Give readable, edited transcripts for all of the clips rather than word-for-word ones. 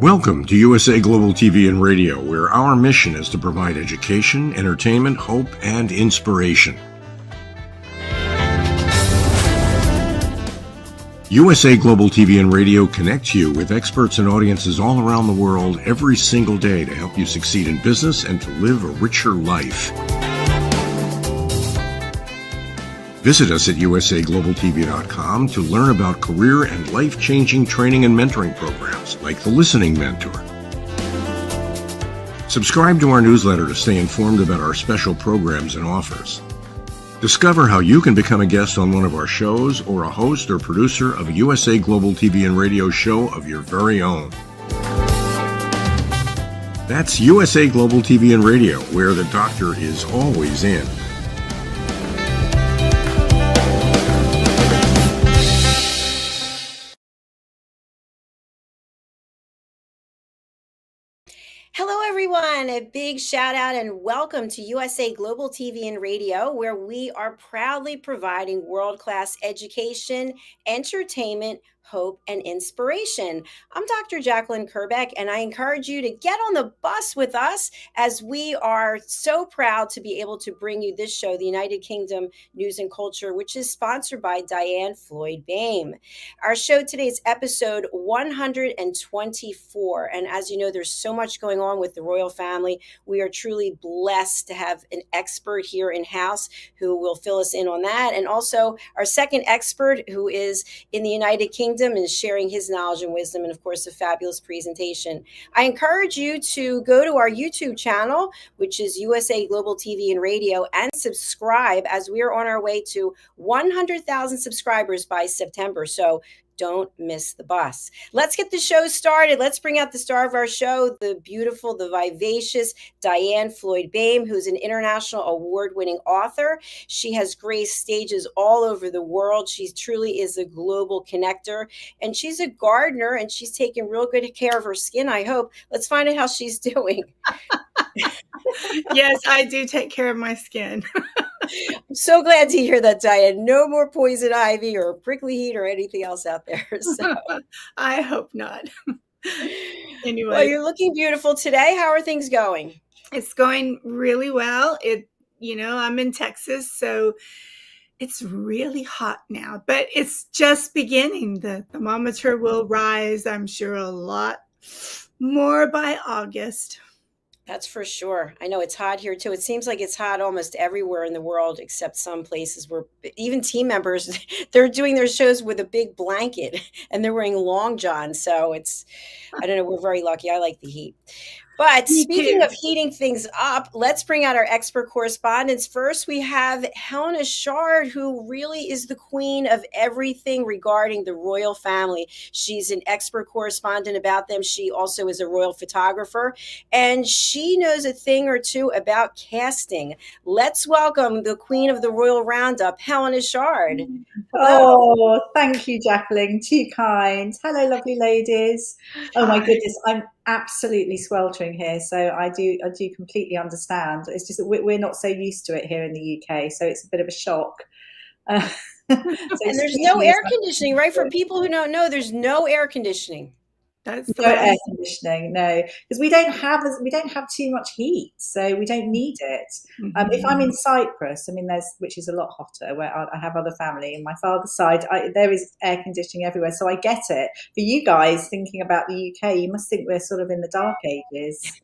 Welcome to USA Global TV and Radio, where our mission is to provide education, entertainment, hope, and inspiration. USA Global TV and Radio connects you with experts and audiences all around the world every single day to help you succeed in business and to live a richer life. Visit us at usaglobaltv.com to learn about career and life-changing training and mentoring programs like the Listening Mentor. Subscribe to our newsletter to stay informed about our special programs and offers. Discover how you can become a guest on one of our shows or a host or producer of a USA Global TV and Radio show of your very own. That's USA Global TV and Radio, where the doctor is always in. Hello, everyone. A big shout out and welcome to USA Global TV and Radio, where we are proudly providing world-class education, entertainment, hope, and inspiration. I'm Dr. Jacalyn Kerbeck, and I encourage you to get on the bus with us as we are so proud to be able to bring you this show, the United Kingdom News and Culture, which is sponsored by DIANN, FLOYD, BOEHM. Our show today is episode 124, and as you know, there's so much going on with the royal family. We are truly blessed to have an expert here in-house who will fill us in on that, and also our second expert who is in the United Kingdom and is sharing his knowledge and wisdom, and of course a fabulous presentation. I encourage you to go to our YouTube channel, which is USA Global TV and Radio, and subscribe as we are on our way to 100,000 subscribers by September. So don't miss the bus. Let's get the show started. Let's bring out the star of our show, the beautiful, the vivacious DIANN FLOYD BOEHM, who's an international award-winning author. She has graced stages all over the world. She truly is a global connector, and she's a gardener, and she's taking real good care of her skin, I hope. Let's find out how she's doing. Yes, I do take care of my skin. I'm so glad to hear that, DIANN. No more poison ivy or prickly heat or anything else out there. So. I hope not. Anyway. Well, you're looking beautiful today. How are things going? It's going really well. I'm in Texas, so it's really hot now, but it's just beginning. The thermometer will rise, I'm sure, a lot more by August. That's for sure. I know it's hot here too. It seems like it's hot almost everywhere in the world, except some places where even team members, they're doing their shows with a big blanket and they're wearing long johns. So I don't know, we're very lucky. I like the heat. But speaking of heating things up, let's bring out our expert correspondents. First, we have HELENA, CHARD, who really is the queen of everything regarding the royal family. She's an expert correspondent about them. She also is a royal photographer, and she knows a thing or two about casting. Let's welcome the queen of the royal roundup, HELENA, CHARD. Oh, thank you, Jacalyn. Too kind. Hello, lovely ladies. Oh my goodness, I'm absolutely sweltering here, so I do completely understand. It's just that we're not so used to it here in the UK, so it's a bit of a shock. So and there's no air conditioning, right? For people who don't know, there's no air conditioning. That's no air conditioning, no, because we don't have too much heat, so we don't need it. Mm-hmm. If I'm in Cyprus, which is a lot hotter, where I have other family, and my father's side, there is air conditioning everywhere, so I get it. For you guys thinking about the UK, you must think we're sort of in the dark ages.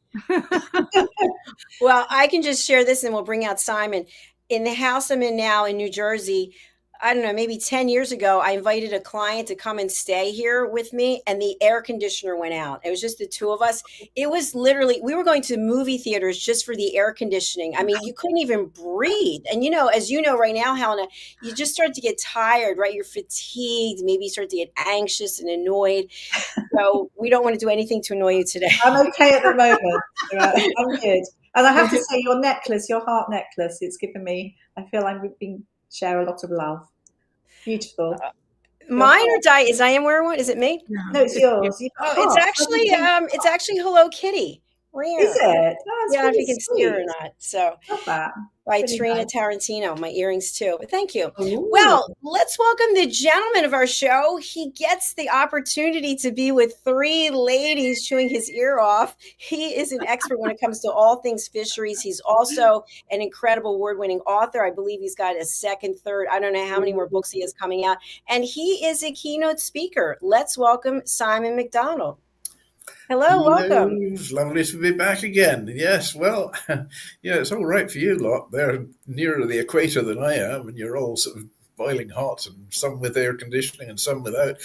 Well, I can just share this, and we'll bring out Simon. In the house I'm in now in New Jersey, I don't know, maybe 10 years ago, I invited a client to come and stay here with me, and the air conditioner went out. It was just the two of us. It was literally, we were going to movie theaters just for the air conditioning. I mean, you couldn't even breathe. And, as you know right now, HELENA, you just start to get tired, right? You're fatigued. Maybe you start to get anxious and annoyed. So we don't want to do anything to annoy you today. I'm okay at the moment. I'm good. And I have to say, your heart necklace, it's given me, I feel I'm being share a lot of love. Beautiful. Mine or DIANN wearing one? Is it me? No, it's yours. It's actually Hello Kitty. Rare. it? Oh, it's Yeah, if really you can see her or sweet. not. So Love that. by Really Trina nice. Tarantino, my earrings too. But thank you. Ooh. Well, let's welcome the gentleman of our show. He gets the opportunity to be with three ladies chewing his ear off. He is an expert when it comes to all things fisheries. He's also an incredible award-winning author. I believe he's got a second, third, I don't know how many more books he has coming out. And he is a keynote speaker. Let's welcome Simon MacDonald. Hello, welcome. It's lovely to be back again. Yes, well, yeah, it's all right for you lot. They're nearer the equator than I am, and you're all sort of boiling hot, and some with air conditioning and some without.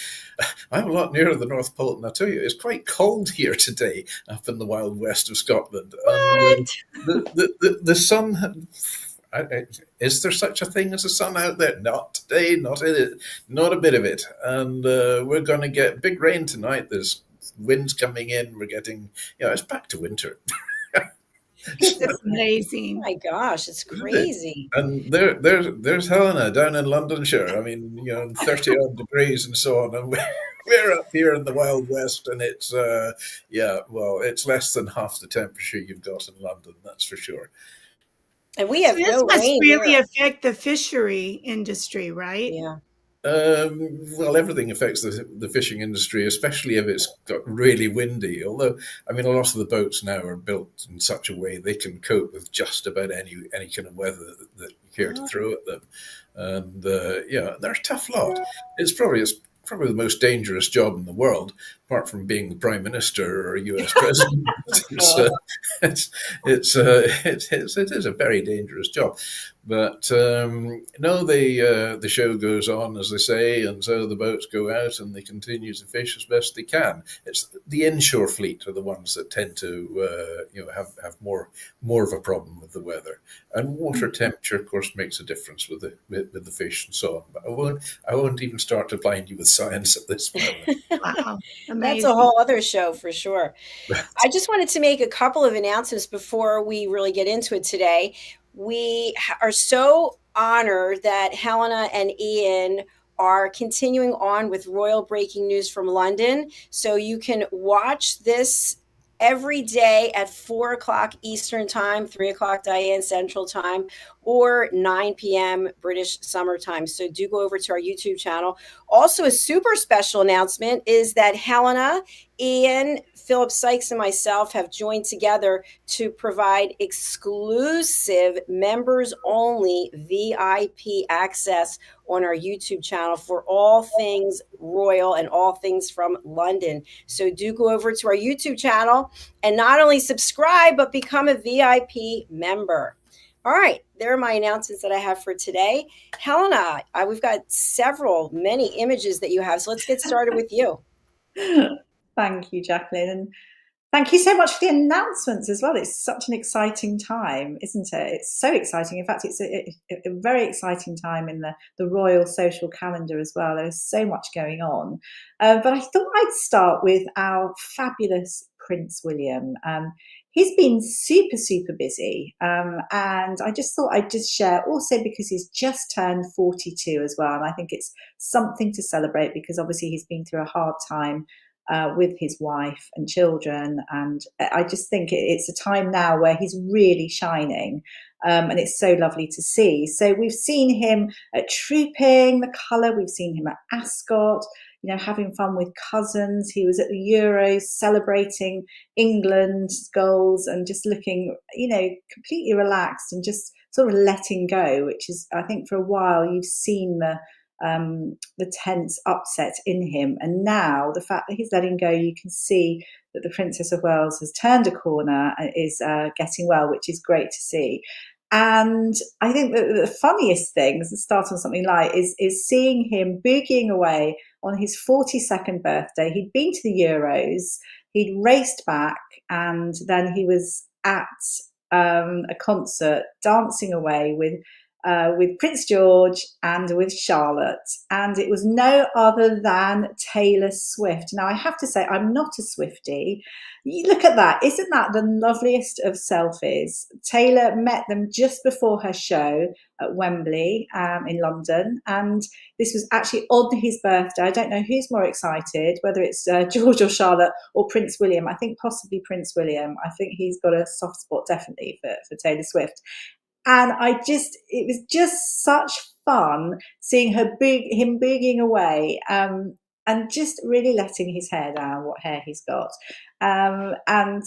I'm a lot nearer the North Pole, and I tell you, it's quite cold here today up in the wild west of Scotland. What? And the sun. Is there such a thing as a sun out there? Not today, not a bit of it. And we're going to get big rain tonight. There's winds coming in. We're getting, it's back to winter. It's amazing. Oh my gosh, it's crazy. And there's Helena down in Londonshire. I mean, 30 odd degrees and so on. And we're up here in the Wild West, and it's it's less than half the temperature you've got in London. That's for sure. And we have This no must rain really here. affect the fishery industry, right? Yeah. Well, everything affects the fishing industry, especially if it's got really windy. Although, I mean, a lot of the boats now are built in such a way they can cope with just about any kind of weather that you care to throw at them. And they're a tough lot. It's probably the most dangerous job in the world, apart from being the Prime Minister or a US president. It is a very dangerous job. But the show goes on, as they say, and so the boats go out and they continue to fish as best they can. It's the inshore fleet are the ones that tend to have more of a problem with the weather. And water temperature, of course, makes a difference with the fish and so on. But I won't even start to blind you with science at this moment. Wow. Amazing. That's a whole other show for sure. I just wanted to make a couple of announcements before we really get into it today. We are so honored that Helena and Ian are continuing on with Royal Breaking News from London. So you can watch this every day at 4 o'clock Eastern Time, 3 o'clock DIANN Central Time, or 9 p.m. British Summer Time. So do go over to our YouTube channel. Also, a super special announcement is that Helena, Ian, Philip Sykes, and myself have joined together to provide exclusive members-only VIP access on our YouTube channel for all things royal and all things from London. So do go over to our YouTube channel and not only subscribe, but become a VIP member. All right, there are my announcements that I have for today. Helena, we've got many images that you have, so let's get started with you. Thank you, Jacalyn. And thank you so much for the announcements as well. It's such an exciting time, isn't it? It's so exciting. In fact, it's a very exciting time in the royal social calendar as well. There's so much going on. But I thought I'd start with our fabulous Prince William. He's been super, super busy. And I just thought I'd just share also because he's just turned 42 as well. And I think it's something to celebrate because obviously he's been through a hard time with his wife and children. And I just think it's a time now where he's really shining. And it's so lovely to see. So we've seen him at Trooping the Colour. We've seen him at Ascot, having fun with cousins. He was at the Euros celebrating England's goals and just looking, completely relaxed and just sort of letting go, which is, I think for a while you've seen the tense upset in him. And now the fact that he's letting go, you can see that the Princess of Wales has turned a corner and is getting well, which is great to see. And I think that the funniest thing, to start on something light, is seeing him boogieing away on his 42nd birthday. He'd been to the Euros, he'd raced back, and then he was at a concert dancing away with with Prince George and with Charlotte, and it was no other than Taylor Swift. Now, I have to say, I'm not a Swiftie. You look at that. Isn't that the loveliest of selfies? Taylor met them just before her show at Wembley in London, and this was actually on his birthday. I don't know who's more excited, whether it's George or Charlotte or Prince William. I think possibly Prince William. I think he's got a soft spot definitely for Taylor Swift. And it was just such fun seeing him boogieing away, and just really letting his hair down, what hair he's got. And I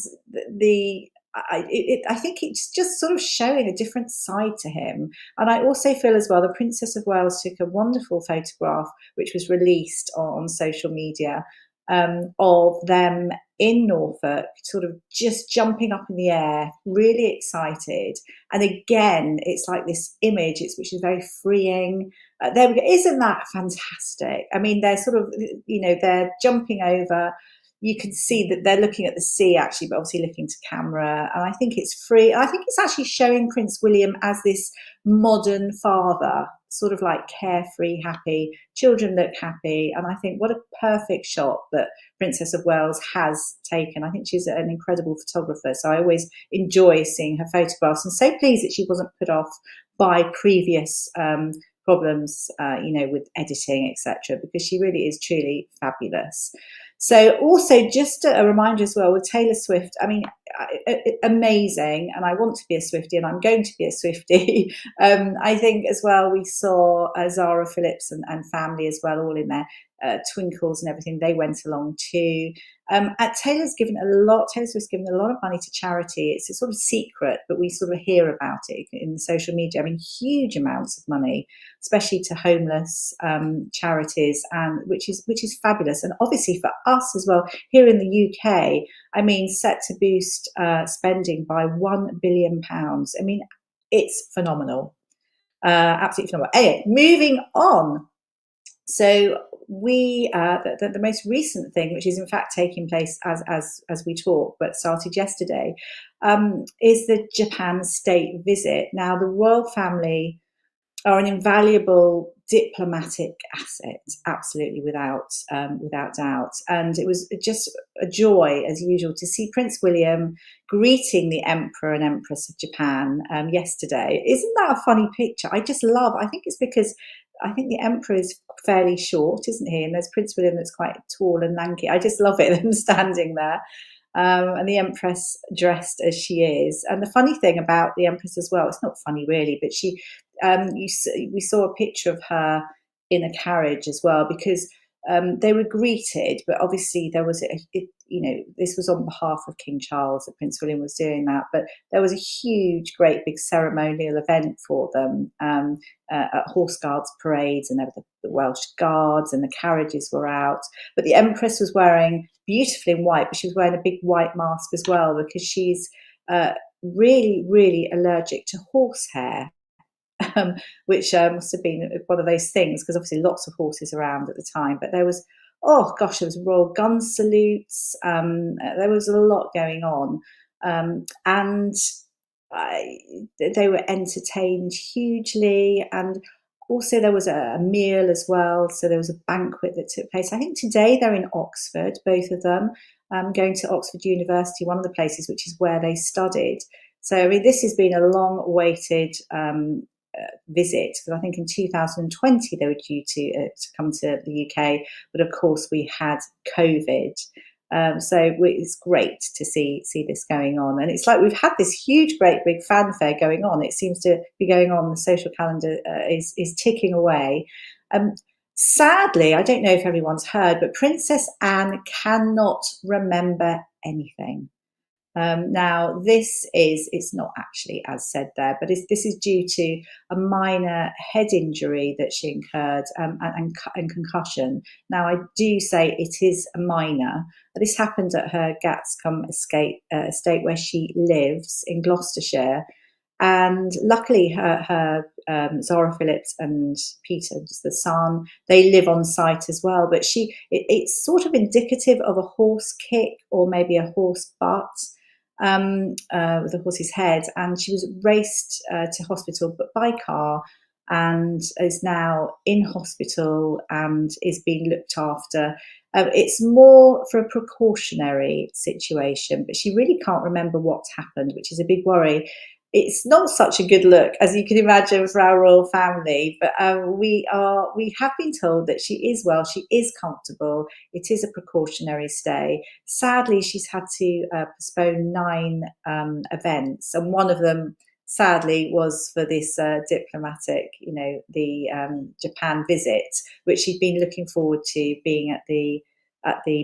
think it's just sort of showing a different side to him. And I also feel as well, the Princess of Wales took a wonderful photograph, which was released on social media, of them in Norfolk, sort of just jumping up in the air, really excited. And again, it's like this image, which is very freeing. There we go. Isn't that fantastic? I mean, they're sort of, they're jumping over. You can see that they're looking at the sea, actually, but obviously looking to camera. And I think it's free. I think it's actually showing Prince William as this modern father, sort of like carefree, happy. Children look happy. And I think what a perfect shot that Princess of Wales has taken. I think she's an incredible photographer. So I always enjoy seeing her photographs, and so pleased that she wasn't put off by previous problems, with editing, etc., because she really is truly fabulous. So also just a reminder as well with Taylor Swift, I mean, amazing. And I want to be a Swiftie, and I'm going to be a Swiftie. I think as well, we saw Zara Phillips and family as well, all in their twinkles and everything. They went along too. Taylor Swift's given a lot of money to charity. It's a sort of secret, but we sort of hear about it in social media. I mean, huge amounts of money, especially to homeless charities, and which is fabulous. And obviously for us as well here in the UK, I mean, set to boost spending by £1 billion. I mean, it's phenomenal, absolutely phenomenal. Anyway, moving on. So we the most recent thing, which is in fact taking place as we talk, but started yesterday, is the Japan state visit. Now, the royal family are an invaluable diplomatic asset, absolutely without doubt. And it was just a joy, as usual, to see Prince William greeting the Emperor and Empress of Japan yesterday. Isn't that a funny picture? I think it's because I think the Emperor is fairly short, isn't he? And there's Prince William that's quite tall and lanky. I just love it, them standing there. And the Empress dressed as she is. And the funny thing about the Empress as well, it's not funny really, but we saw a picture of her in a carriage as well, because they were greeted, but obviously there was this was on behalf of King Charles that Prince William was doing that, but there was a huge, great big ceremonial event for them at Horse Guards parades, and there were the Welsh Guards, and the carriages were out. But the Empress was wearing beautifully in white, but she was wearing a big white mask as well, because she's really, really allergic to horsehair. Which must have been one of those things, because obviously lots of horses around at the time. But there was, there was royal gun salutes. There was a lot going on, and they were entertained hugely. And also there was a meal as well. So there was a banquet that took place. I think today they're in Oxford, both of them, going to Oxford University, one of the places which is where they studied. So I mean, this has been a long-awaited visit, because I think in 2020 they were due to come to the UK, but of course we had COVID. So it's great to see this going on, and it's like we've had this huge, great, big fanfare going on. It seems to be going on. The social calendar is ticking away. Sadly, I don't know if everyone's heard, but Princess Anne cannot remember anything. Now, it's not actually as said there, but this is due to a minor head injury that she incurred and concussion. Now, I do say it is a minor. This happened at her Gatscombe estate where she lives in Gloucestershire. And luckily, her Zara Phillips and Peter, the son, they live on site as well. But it's sort of indicative of a horse kick or maybe a horse butt. with a horse's head, and she was raced to hospital, but by car, and is now in hospital and is being looked after. It's more for a precautionary situation, but she really can't remember what's happened, which is a big worry. It's not such a good look, as you can imagine, for our royal family, but we have been told that she is well, she is comfortable. It is a precautionary stay. Sadly, she's had to postpone 9 events, and one of them, sadly, was for this diplomatic, the Japan visit, which she'd been looking forward to being at the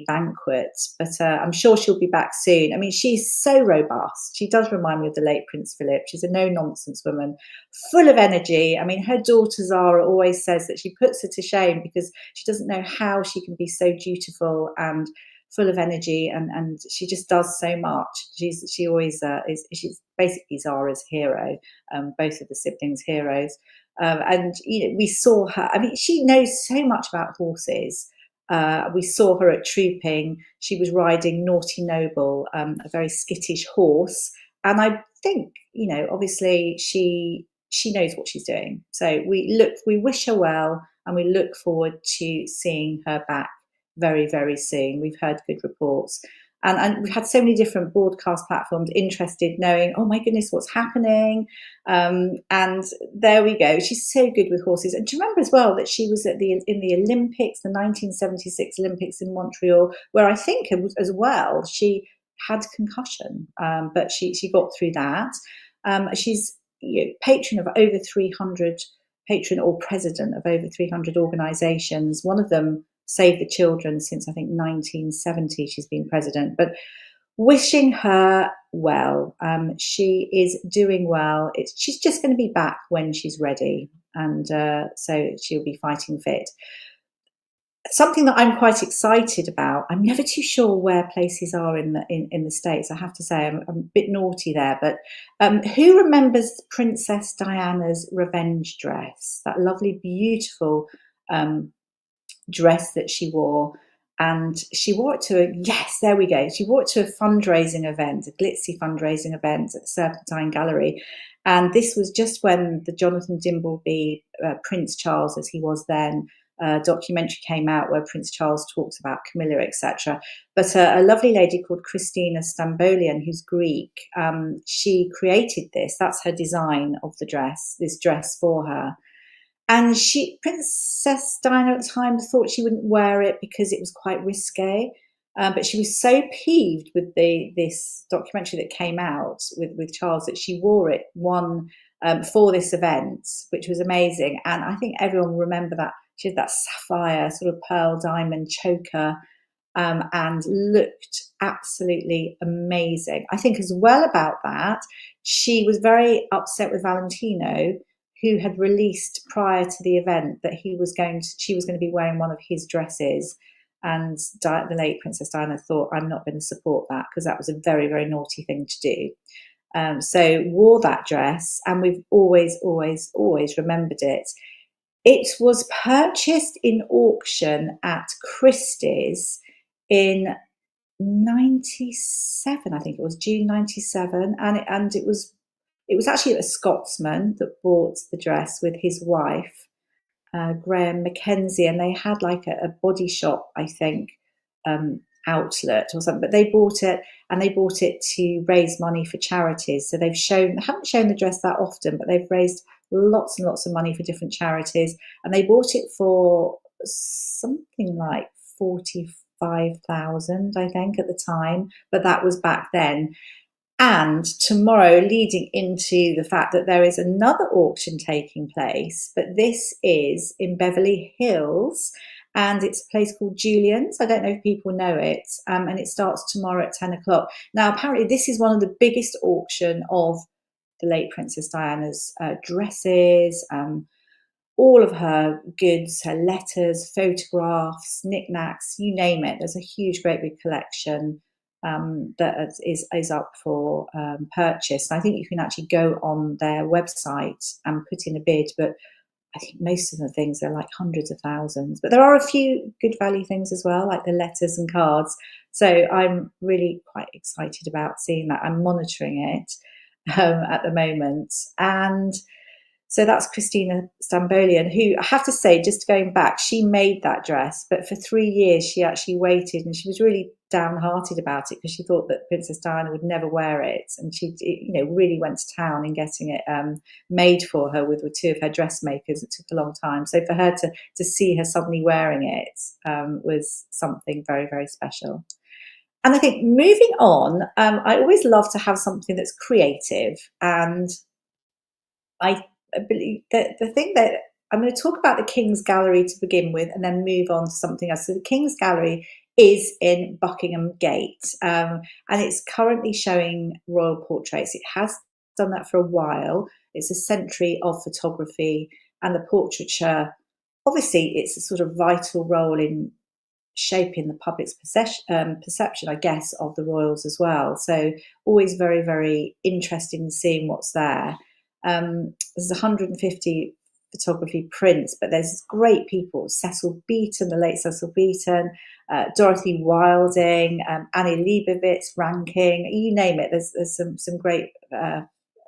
banquet. But I'm sure she'll be back soon. I mean, she's so robust. She does remind me of the late Prince Philip. She's a no-nonsense woman, full of energy. I mean, her daughter Zara always says that she puts her to shame because she doesn't know how she can be so dutiful and full of energy, and she just does so much. She always she's basically Zara's hero, both of the siblings' heroes. And we saw her. I mean, she knows so much about horses. We saw her at trooping. She was riding Naughty Noble, a very skittish horse, and I think obviously she knows what she's doing. So we wish her well, and we look forward to seeing her back very, very soon. We've heard good reports. And we've had so many different broadcast platforms interested, knowing, oh my goodness, what's happening? And there we go. She's so good with horses. And do you remember as well that she was in the Olympics, the 1976 Olympics in Montreal, where I think as well she had concussion, but she got through that. She's patron of over 300, patron or president of over 300 organisations. One of them, Save the Children, since I think 1970 she's been president. But wishing her well. She is doing well. She's just going to be back when she's ready, and so she'll be fighting fit. Something that I'm quite excited about. I'm never too sure where places are in the States. I have to say I'm a bit naughty there. But who remembers Princess Diana's revenge dress? That lovely, beautiful dress that she wore, and she wore it to she wore it to a fundraising event, a glitzy fundraising event at the Serpentine Gallery. And this was just when the Jonathan Dimbleby, Prince Charles as he was then, documentary came out where Prince Charles talks about Camilla, etc. But a lovely lady called Christina Stambolian, who's Greek, she created this. That's her design of this dress for her. And Princess Diana at the time thought she wouldn't wear it because it was quite risque. But she was so peeved with this documentary that came out with Charles that she wore it for this event, which was amazing. And I think everyone will remember that. She had that sapphire sort of pearl diamond choker, and looked absolutely amazing. I think as well about that, she was very upset with Valentino, who had released prior to the event that she was going to be wearing one of his dresses. And the late Princess Diana thought, I'm not going to support that, because that was a very, very naughty thing to do. So wore that dress, and we've always, always, always remembered it. It was purchased in auction at Christie's in 97, I think it was June 97, and it was actually a Scotsman that bought the dress with his wife, Graham Mackenzie, and they had like a body shop, I think, outlet or something. But they bought it to raise money for charities. So they haven't shown the dress that often, but they've raised lots and lots of money for different charities. And they bought it for something like 45,000, I think, at the time. But that was back then. And tomorrow, leading into the fact that there is another auction taking place, but this is in Beverly Hills, and it's a place called Julian's. I don't know if people know it, and it starts tomorrow at 10 o'clock. Now, apparently this is one of the biggest auction of the late Princess Diana's dresses, all of her goods, her letters, photographs, knickknacks, you name it. There's a huge, great big collection that is up for purchase. And I think you can actually go on their website and put in a bid, but I think most of the things are like hundreds of thousands, but there are a few good value things as well, like the letters and cards. So I'm really quite excited about seeing that. I'm monitoring it at the moment. And so that's Christina Stambolian, who I have to say, just going back, she made that dress, but for 3 years she actually waited, and she was really downhearted about it because she thought that Princess Diana would never wear it, and she, really went to town in getting it made for her with 2 of her dressmakers. It took a long time. So for her to see her suddenly wearing it was something very, very special. And I think moving on, I always love to have something that's creative, and I believe that the thing that I'm going to talk about the King's Gallery to begin with, and then move on to something else. So the King's Gallery is in Buckingham Gate, and it's currently showing royal portraits. It has done that for a while. It's a century of photography, and the portraiture, obviously, it's a sort of vital role in shaping the public's perception, I guess, of the royals as well. So always very, very interested in seeing what's there. There's 150 photography prints, but there's great people: Cecil Beaton, the late Cecil Beaton, Dorothy Wilding, Annie Leibovitz, Ranking, you name it. There's some great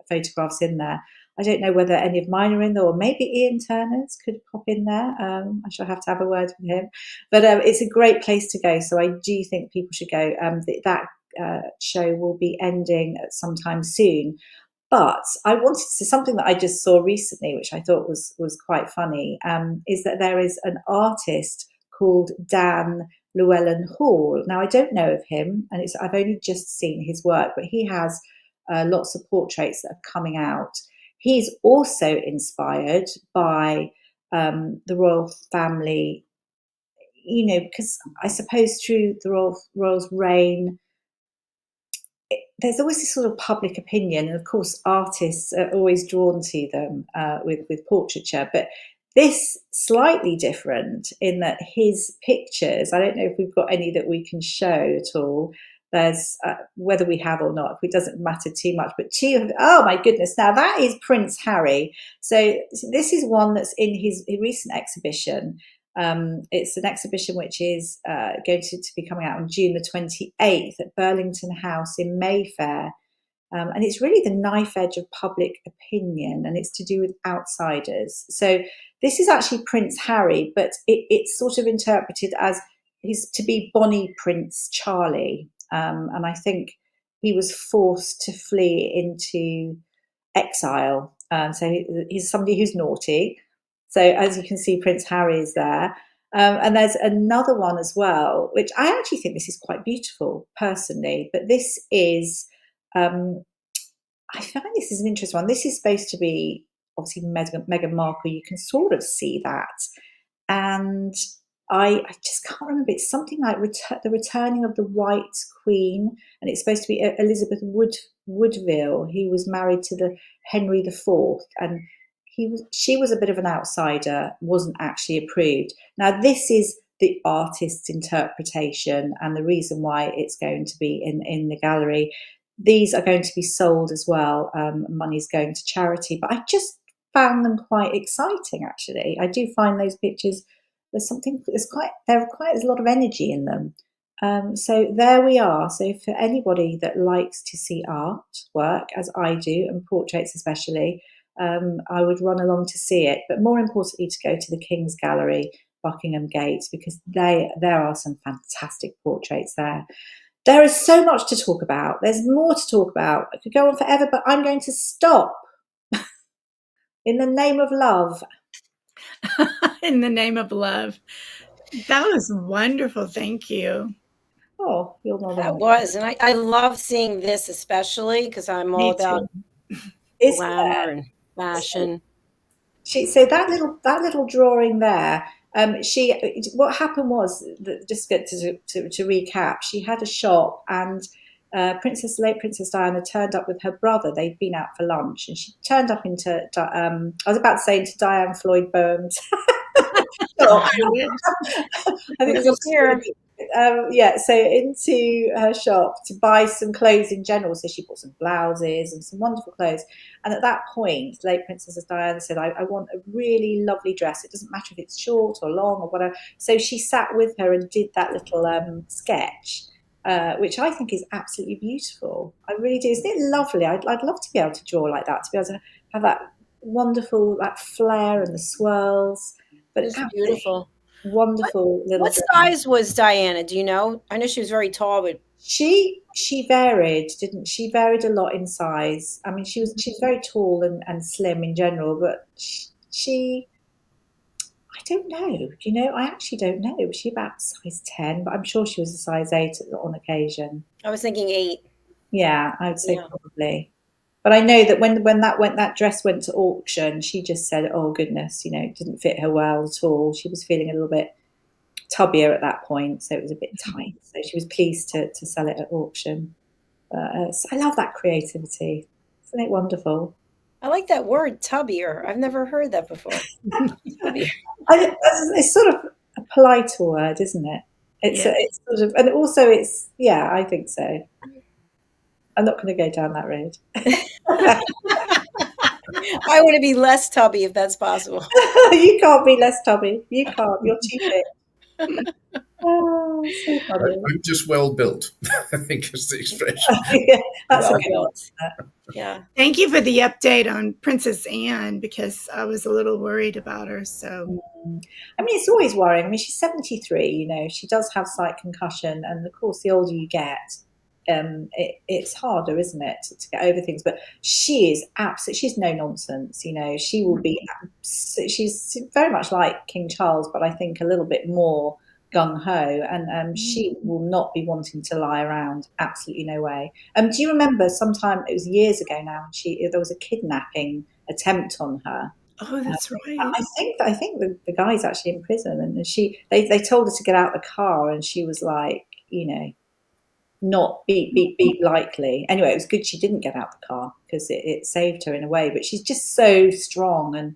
photographs in there. I don't know whether any of mine are in there, or maybe Ian Turner's could pop in there. I shall have to have a word with him. But it's a great place to go, so I do think people should go. That show will be ending at sometime soon. But I wanted to say something that I just saw recently, which I thought was quite funny, is that there is an artist called Dan Llewellyn-Hall. Now, I don't know of him, and I've only just seen his work, but he has lots of portraits that are coming out. He's also inspired by the royal family, because I suppose through the royals' reign, there's always this sort of public opinion, and of course artists are always drawn to them with portraiture, but this slightly different in that his pictures, I don't know if we've got any that we can show at all. There's whether we have or not, it doesn't matter too much, but oh my goodness, now that is Prince Harry. So this is one that's in his recent exhibition. It's an exhibition which is going to be coming out on June the 28th at Burlington House in Mayfair. And it's really the knife edge of public opinion, and it's to do with outsiders. So this is actually Prince Harry, but it's sort of interpreted as he's to be Bonnie Prince Charlie. And I think he was forced to flee into exile. So he's somebody who's naughty. So as you can see, Prince Harry is there. And there's another one as well, which I actually think this is quite beautiful personally, but this is, I find this is an interesting one. This is supposed to be obviously Meghan Markle. You can sort of see that. And I just can't remember. It's something like the returning of the White Queen, and it's supposed to be Elizabeth Woodville, who was married to the Henry IV, and she was a bit of an outsider, wasn't actually approved. Now this is the artist's interpretation, and the reason why it's going to be in the gallery. These are going to be sold as well. Money's going to charity, but I just found them quite exciting. Actually, I do find those pictures. There's a lot of energy in them. So there we are. So for anybody that likes to see artwork, as I do, and portraits especially, I would run along to see it. But more importantly, to go to the King's Gallery, Buckingham Gate, because there are some fantastic portraits there. There is so much to talk about. There's more to talk about. I could go on forever, but I'm going to stop. In the name of love. In the name of love. That was wonderful. Thank you. Oh, you're not. That was, and I love seeing this especially because I'm all about glamour and fashion. So that little drawing there. What happened was that, just to recap, she had a shop, and late Princess Diana turned up with her brother. They'd been out for lunch, and she turned up into I was about to say into DIANN FLOYD BOEHM's. I think it was so into her shop to buy some clothes in general. So she bought some blouses and some wonderful clothes. And at that point, late Princess Diana said, I want a really lovely dress. It doesn't matter if it's short or long or whatever. So she sat with her and did that little sketch, which I think is absolutely beautiful. I really do. Isn't it lovely? I'd love to be able to draw like that, to be able to have that wonderful, that flair and the swirls. But It's beautiful. Wonderful little What size was Diana? Do you know? I know she was very tall, but she varied, didn't she? She varied a lot in size. I mean, she's very tall and slim in general, but she I don't know. Do you know? I actually don't know. Was she about size 10? But I'm sure she was a size 8 on occasion. I was thinking 8. Yeah, I would say probably. But I know that when that dress went to auction, she just said, "Oh goodness, it didn't fit her well at all." She was feeling a little bit tubbier at that point, so it was a bit tight. So she was pleased to sell it at auction. So I love that creativity. Isn't it wonderful? I like that word, tubbier. I've never heard that before. It's sort of a politer word, isn't it? It's sort of, and also I think so. I'm not going to go down that road. I want to be less tubby if that's possible. You can't be less tubby. You can't. You're too fit. Oh, so funny. I'm just well built, I think is the expression. That's Well a good built. answer. Yeah. Thank you for the update on Princess Anne, because I was a little worried about her. So, I mean, it's always worrying. I mean, she's 73. She does have slight concussion, and of course, the older you get, it's harder, isn't it, to get over things. But she is absolutely, she's no nonsense. She will be. She's very much like King Charles, but I think a little bit more gung ho, and she will not be wanting to lie around. Absolutely no way. Do you remember? Sometime it was years ago now. There was a kidnapping attempt on her. oh, that's right. I think the guy's actually in prison, and they told her to get out the car, and she was like, not beep likely. Anyway, it was good she didn't get out the car, because it saved her in a way. But she's just so strong,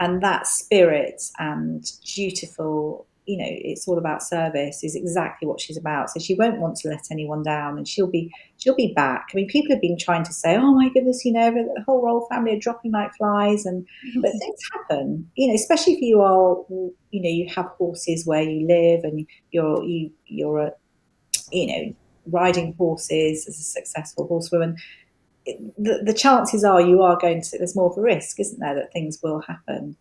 and that spirit and dutiful. It's all about service is exactly what she's about. So she won't want to let anyone down, and she'll be back. I mean, people have been trying to say, "Oh my goodness, the whole royal family are dropping like flies," but things happen. Especially if you are, you have horses where you live, and you're riding horses as a successful horsewoman. The chances are you are going to. There's more of a risk, isn't there, that things will happen.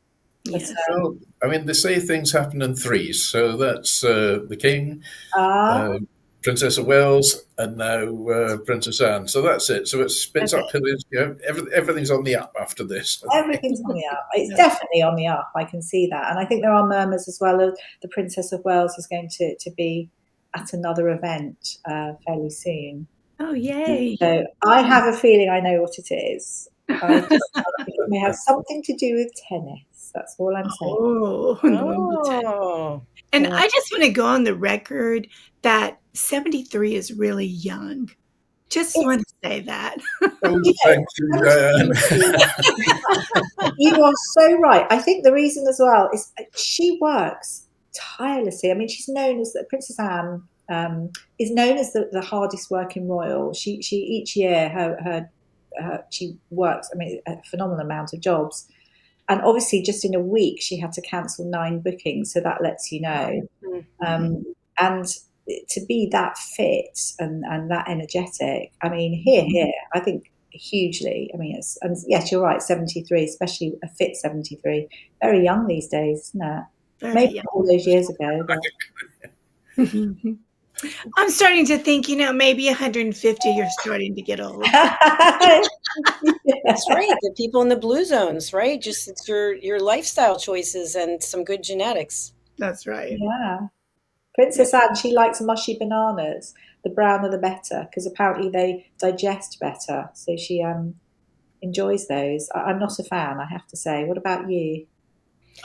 Yes. Well, I mean, they say things happen in threes. So that's the King, Princess of Wales, and now Princess Anne. So that's it. So it spins up. Everything's on the up after this. Everything's on the up. It's definitely on the up. I can see that. And I think there are murmurs as well of the Princess of Wales is going to be at another event fairly soon. Oh, yay. So I have a feeling I know what it is. It may have something to do with tennis. That's all I'm saying. Oh. And I just want to go on the record that 73 is really young. Just want to say that. Oh, thank you, Diane. You are so right. I think the reason as well is she works tirelessly. I mean, she's known as Princess Anne is known as the hardest working royal. She each year her she works. I mean, a phenomenal amount of jobs. And obviously, just in a week, she had to cancel 9 bookings. So that lets you know. And to be that fit and that energetic, I mean, here, I think hugely. I mean, and yes, you're right, 73, especially a fit 73. Very young these days, isn't it? Maybe all those years ago. But... I'm starting to think, maybe 150, you're starting to get old. That's right. The people in the blue zones, right? Just it's your lifestyle choices and some good genetics. That's right. Yeah. Princess Anne, she likes mushy bananas. The browner the better, because apparently they digest better. So she enjoys those. I'm not a fan, I have to say. What about you?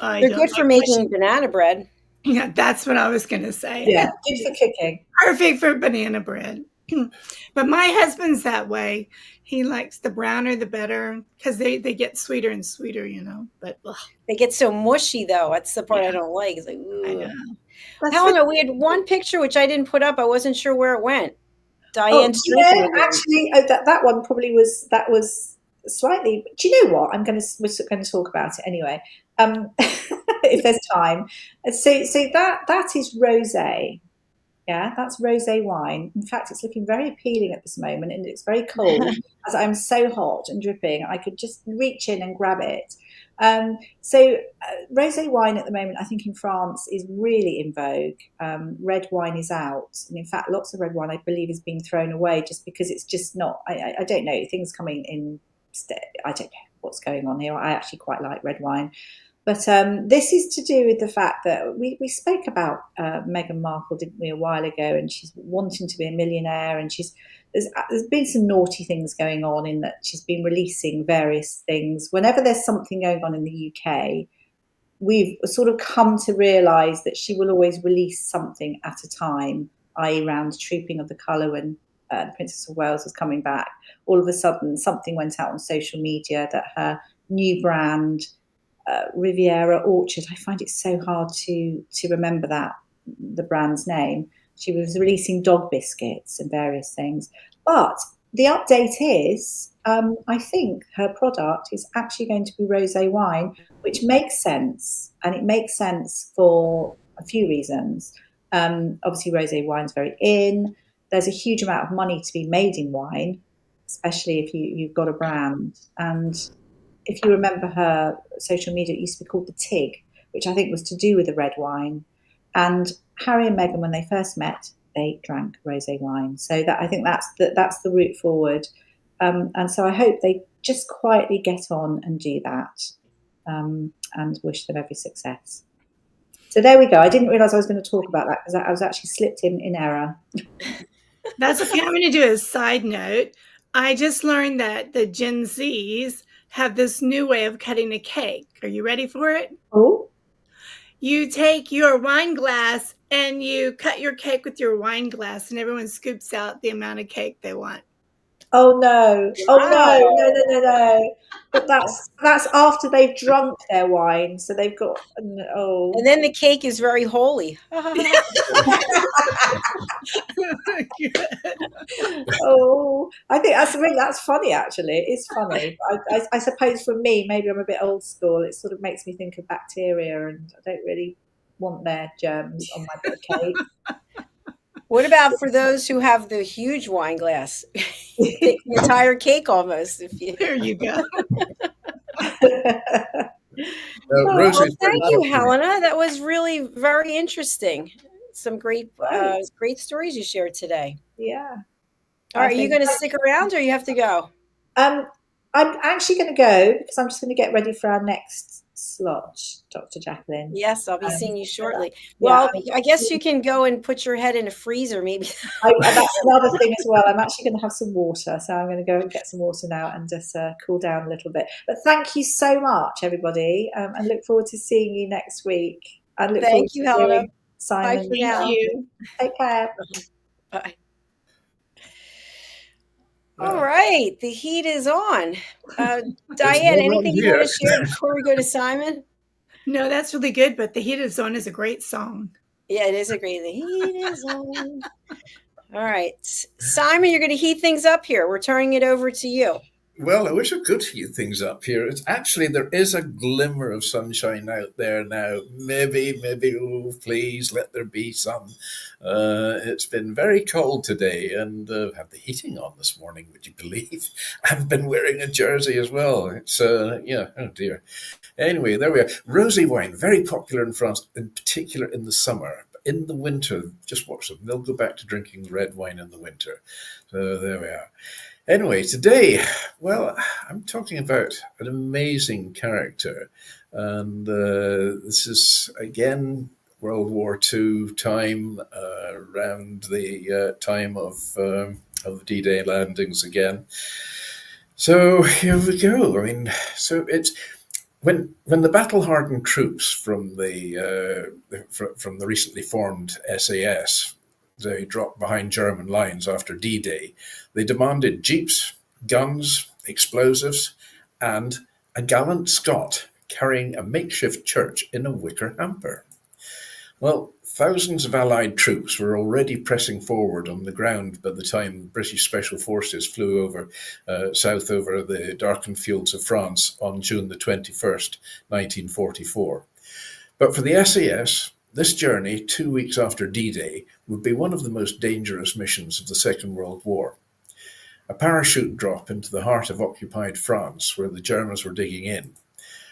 They're good for making banana bread. Yeah, that's what I was going to say. Yeah, good for cooking. Perfect for banana bread. But my husband's that way. He likes the browner the better because they get sweeter and sweeter, But They get so mushy, though. That's the part I Yeah. don't like. It's like, I ooh. know. That's Helena, we had one picture which I didn't put up. I wasn't sure where it went. Oh, Diane's drinking again. actually, that one probably was slightly. Do you know what? We're going to talk about it anyway, if there's time. So that is rosé. Yeah, that's rosé wine. In fact, it's looking very appealing at this moment, and it's very cold. As I'm so hot and dripping, I could just reach in and grab it. Rosé wine at the moment, I think in France, is really in vogue. Red wine is out, and in fact, lots of red wine, I believe, is being thrown away just because it's just not. I don't know. Things coming in. I don't know what's going on here. I actually quite like red wine. But this is to do with the fact that we spoke about Meghan Markle, didn't we, a while ago, and she's wanting to be a millionaire, and there's been some naughty things going on in that she's been releasing various things. Whenever there's something going on in the UK, we've sort of come to realise that she will always release something at a time, i.e. around Trooping of the Colour when the Princess of Wales was coming back. All of a sudden, something went out on social media that her new brand, Riviera Orchard, I find it so hard to remember the brand's name. She was releasing dog biscuits and various things. But the update is, I think her product is actually going to be rosé wine, which makes sense. And it makes sense for a few reasons. Obviously, rosé wine is very in. There's a huge amount of money to be made in wine, especially if you've got a brand. And if you remember her social media, it used to be called the Tig, which I think was to do with the red wine. And Harry and Meghan, when they first met, they drank rosé wine. So I think that's the route forward. And so I hope they just quietly get on and do that, and wish them every success. So there we go. I didn't realise I was going to talk about that because I was actually slipped in error. That's okay. I'm going to do a side note. I just learned that the Gen Zs have this new way of cutting a cake. Are you ready for it? Oh. You take your wine glass and you cut your cake with your wine glass, and everyone scoops out the amount of cake they want. Oh no! Oh Wow. no! But that's after they've drunk their wine, so they've got And then the cake is very holy. Oh, I think that's funny. Actually, it is funny. I suppose for me, maybe I'm a bit old school. It sort of makes me think of bacteria, and I don't really want their germs on my bit of cake. What about for those who have the huge wine glass? Take the entire cake almost. There you go. Thank you, Helena. That was really very interesting. Some great stories you shared today. Yeah. All right, are you going to stick around or you have to go? I'm actually going to go because I'm just going to get ready for our next slot, Dr. Jacalyn. Yes, I'll be seeing you shortly. Well, I guess you can go and put your head in a freezer, maybe. That's another thing as well. I'm actually going to have some water, so I'm going to go and get some water now and just cool down a little bit. But thank you so much, everybody, and look forward to seeing you next week. Thank you, Helena. Simon. Bye for now. Thank you. Take care. Bye. All right, the heat is on. Diane, anything you want to share before we go to Simon? No, that's really good, but The Heat Is On is a great song. Yeah, it is a great. The heat is on. All right, Simon, you're going to heat things up here. We're turning it over to you. Well, I wish I could heat things up here. It's actually, there is a glimmer of sunshine out there now. Maybe, oh, please let there be some. It's been very cold today, and I've had the heating on this morning, would you believe? I've been wearing a jersey as well. It's, oh dear. Anyway, there we are. Rosé wine, very popular in France, in particular in the summer. In the winter, just watch them. They'll go back to drinking red wine in the winter. So there we are. Anyway, today, well, I'm talking about an amazing character. And this is, again, World War II time, around the time of the D-Day landings again. So here we go. I mean, so it's when the battle-hardened troops from the recently formed SAS, they dropped behind German lines after D-Day, they demanded jeeps, guns, explosives, and a gallant Scot carrying a makeshift church in a wicker hamper. Well, thousands of Allied troops were already pressing forward on the ground by the time British Special Forces flew south over the darkened fields of France on June the 21st, 1944. But for the SAS, this journey, 2 weeks after D-Day, would be one of the most dangerous missions of the Second World War. A parachute drop into the heart of occupied France, where the Germans were digging in,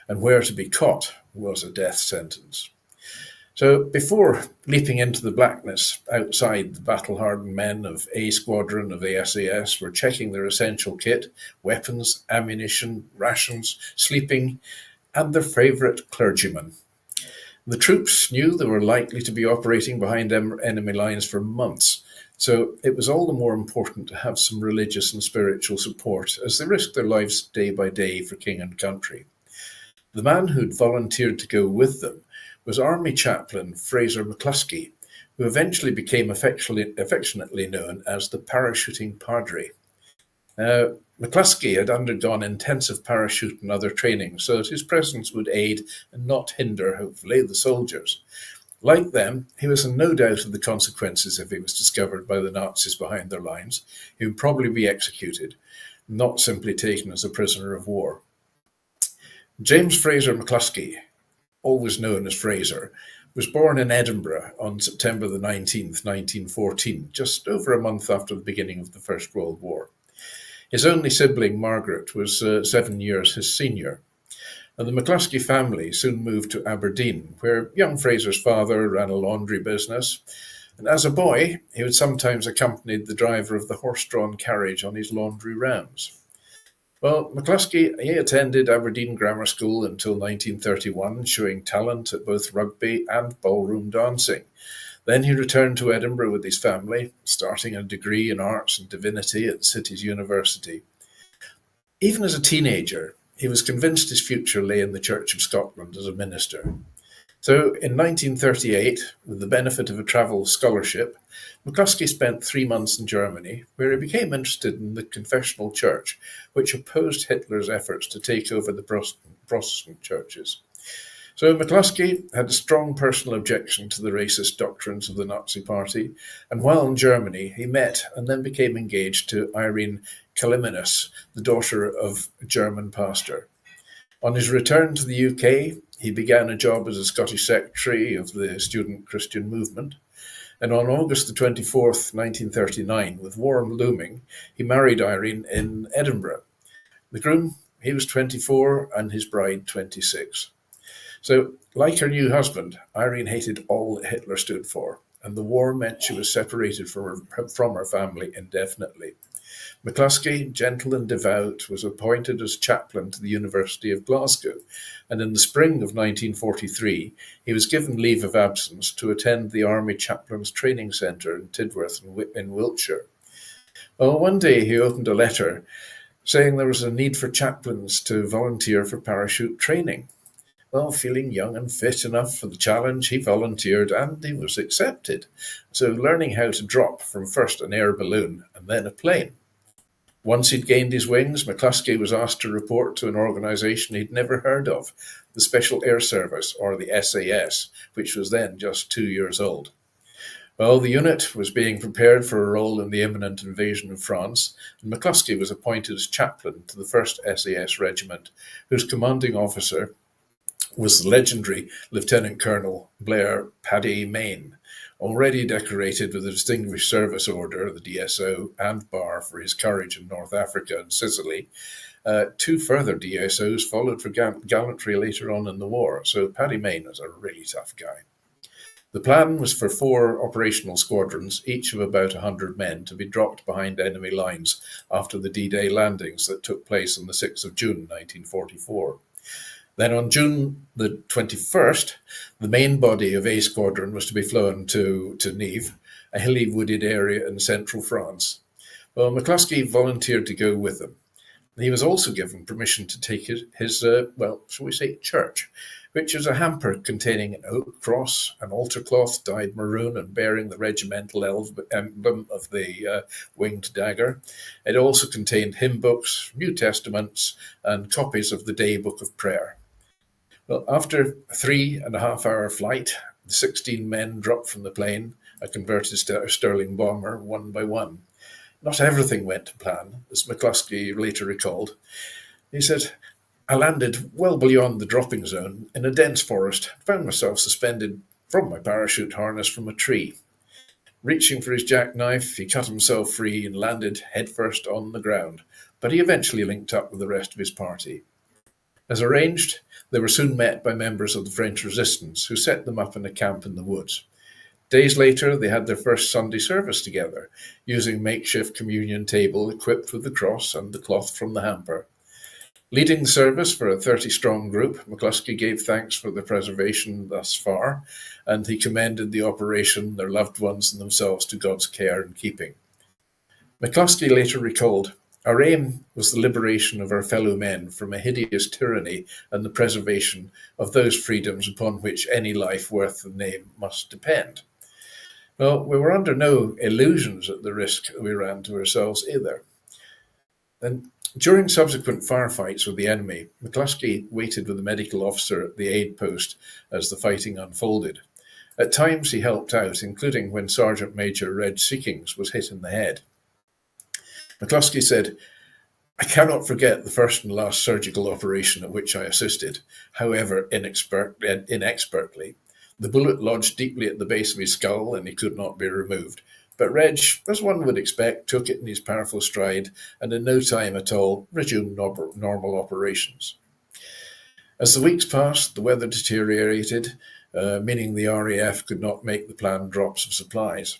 and where to be caught was a death sentence. So before leaping into the blackness outside, the battle-hardened men of A Squadron of the SAS were checking their essential kit, weapons, ammunition, rations, sleeping, and their favourite clergyman. The troops knew they were likely to be operating behind enemy lines for months, so it was all the more important to have some religious and spiritual support as they risked their lives day by day for king and country. The man who'd volunteered to go with them was Army Chaplain Fraser McCluskey, who eventually became affectionately known as the Parachuting Padre. McCluskey had undergone intensive parachute and other training so that his presence would aid and not hinder, hopefully, the soldiers. Like them, he was in no doubt of the consequences if he was discovered by the Nazis behind their lines. He would probably be executed, not simply taken as a prisoner of war. James Fraser McCluskey, always known as Fraser, was born in Edinburgh on September the 19th, 1914, just over a month after the beginning of the First World War. His only sibling, Margaret, was 7 years his senior. And the McCluskey family soon moved to Aberdeen, where young Fraser's father ran a laundry business. And as a boy, he would sometimes accompany the driver of the horse-drawn carriage on his laundry rounds. Well, McCluskey, he attended Aberdeen Grammar School until 1931, showing talent at both rugby and ballroom dancing. Then he returned to Edinburgh with his family, starting a degree in arts and divinity at the city's university. Even as a teenager, he was convinced his future lay in the Church of Scotland as a minister. So in 1938, with the benefit of a travel scholarship, McCluskey spent 3 months in Germany, where he became interested in the confessional church, which opposed Hitler's efforts to take over the Protestant churches. So McCluskey had a strong personal objection to the racist doctrines of the Nazi Party, and while in Germany, he met and then became engaged to Irene Kaliminas, the daughter of a German pastor. On his return to the UK, he began a job as a Scottish secretary of the Student Christian Movement, and on August the 24th, 1939, with war looming, he married Irene in Edinburgh. The groom, he was 24, and his bride 26. So, like her new husband, Irene hated all that Hitler stood for, and the war meant she was separated from her family indefinitely. McCluskey, gentle and devout, was appointed as chaplain to the University of Glasgow, and in the spring of 1943, he was given leave of absence to attend the Army Chaplains Training Centre in Tidworth in Wiltshire. Well, one day he opened a letter saying there was a need for chaplains to volunteer for parachute training. Well, feeling young and fit enough for the challenge, he volunteered and he was accepted. So learning how to drop from first an air balloon and then a plane. Once he'd gained his wings, McCluskey was asked to report to an organisation he'd never heard of, the Special Air Service, or the SAS, which was then just 2 years old. Well, the unit was being prepared for a role in the imminent invasion of France, and McCluskey was appointed as chaplain to the 1st SAS Regiment, whose commanding officer was the legendary Lieutenant Colonel Blair Paddy Mayne, already decorated with the Distinguished Service Order, the DSO, and Bar for his courage in North Africa and Sicily. 2 further DSOs followed for gallantry later on in the war, so Paddy Mayne was a really tough guy. The plan was for 4 operational squadrons, each of about 100 men, to be dropped behind enemy lines after the D-Day landings that took place on the 6th of June 1944. Then on June the 21st, the main body of A Squadron was to be flown to Nives, a hilly wooded area in central France. Well, McCluskey volunteered to go with them. He was also given permission to take his well, shall we say, church, which is a hamper containing an oak cross, an altar cloth dyed maroon and bearing the regimental emblem of the winged dagger. It also contained hymn books, New Testaments, and copies of the Day Book of Prayer. Well, after a 3.5-hour flight, the 16 men dropped from the plane, a converted Sterling bomber, one by one. Not everything went to plan, as McCluskey later recalled. He said, "I landed well beyond the dropping zone in a dense forest, found myself suspended from my parachute harness from a tree. Reaching for his jackknife, he cut himself free and landed headfirst on the ground, but he eventually linked up with the rest of his party. As arranged, they were soon met by members of the French resistance, who set them up in a camp in the woods. Days later, they had their first Sunday service together, using a makeshift communion table equipped with the cross and the cloth from the hamper. Leading the service for a 30-strong group, McCluskey gave thanks for their preservation thus far, and he commended the operation, their loved ones and themselves to God's care and keeping. McCluskey later recalled, "Our aim was the liberation of our fellow men from a hideous tyranny and the preservation of those freedoms upon which any life worth the name must depend." Well, we were under no illusions at the risk we ran to ourselves either. And during subsequent firefights with the enemy, McCluskey waited with a medical officer at the aid post as the fighting unfolded. At times he helped out, including when Sergeant Major Reg Seekings was hit in the head. McCluskey said, "I cannot forget the first and last surgical operation at which I assisted, however inexpertly. The bullet lodged deeply at the base of his skull and he could not be removed. But Reg, as one would expect, took it in his powerful stride and in no time at all resumed normal operations." As the weeks passed, the weather deteriorated, meaning the RAF could not make the planned drops of supplies.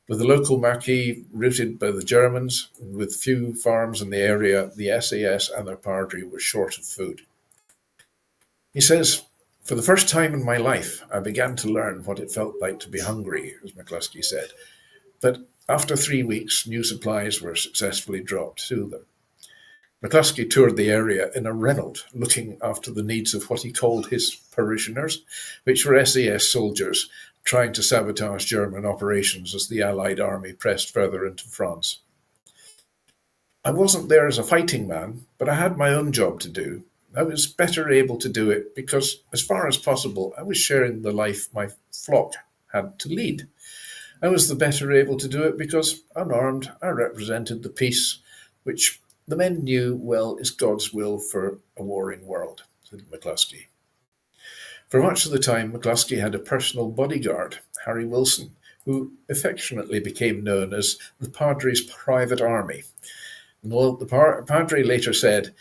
With the local maquis routed by the Germans, and with few farms in the area, the SAS and their padre were short of food. He says, "For the first time in my life, I began to learn what it felt like to be hungry," as McCluskey said. But after 3 weeks, new supplies were successfully dropped to them. McCluskey toured the area in a Renault, looking after the needs of what he called his parishioners, which were SAS soldiers trying to sabotage German operations as the Allied army pressed further into France. "I wasn't there as a fighting man, but I had my own job to do. I was better able to do it because, as far as possible, I was sharing the life my flock had to lead. I was the better able to do it because, unarmed, I represented the peace, which the men knew well is God's will for a warring world," said McCluskey. For much of the time, McCluskey had a personal bodyguard, Harry Wilson, who affectionately became known as the Padre's private army. And the Padre later said,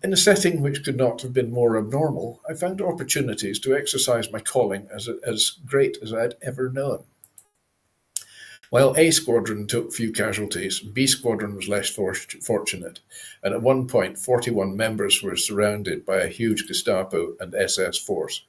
"In a setting which could not have been more abnormal, I found opportunities to exercise my calling as great as I had ever known." While A Squadron took few casualties, B Squadron was less fortunate, and at one point 41 members were surrounded by a huge Gestapo and SS force.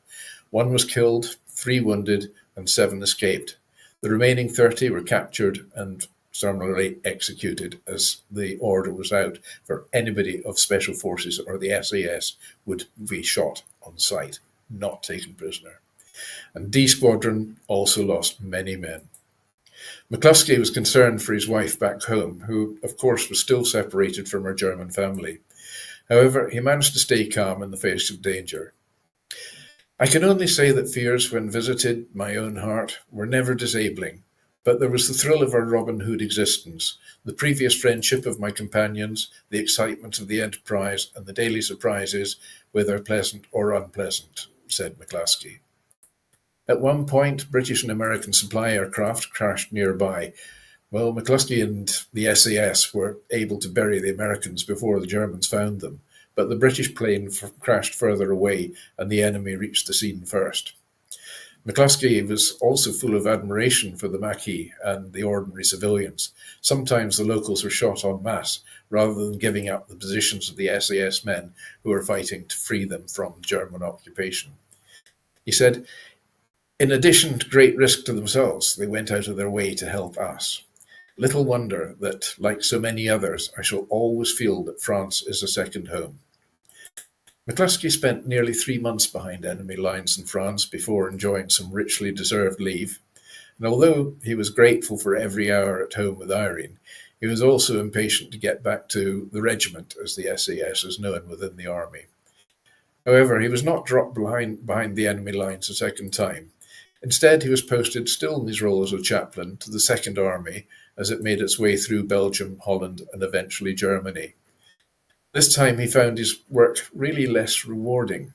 1 was killed, 3 wounded, and 7 escaped. The remaining 30 were captured and summarily executed as the order was out for anybody of Special Forces or the SAS would be shot on sight, not taken prisoner. And D Squadron also lost many men. McCluskey was concerned for his wife back home, who, of course, was still separated from her German family. However, he managed to stay calm in the face of danger. "I can only say that fears, when visited my own heart, were never disabling, but there was the thrill of our Robin Hood existence, the previous friendship of my companions, the excitement of the enterprise, and the daily surprises, whether pleasant or unpleasant," said McCluskey. At one point, British and American supply aircraft crashed nearby. Well, McCluskey and the SAS were able to bury the Americans before the Germans found them, but the British plane crashed further away and the enemy reached the scene first. McCluskey was also full of admiration for the maquis and the ordinary civilians. Sometimes the locals were shot en masse, rather than giving up the positions of the SAS men who were fighting to free them from German occupation. He said, "In addition to great risk to themselves, they went out of their way to help us. Little wonder that, like so many others, I shall always feel that France is a second home. McCluskey spent nearly 3 months behind enemy lines in France before enjoying some richly deserved leave. And although he was grateful for every hour at home with Irene, he was also impatient to get back to the regiment, as the SAS is known within the army. However, he was not dropped behind the enemy lines a second time. Instead, he was posted, still in his role as a chaplain, to the Second Army as it made its way through Belgium, Holland, and eventually Germany. This time he found his work really less rewarding.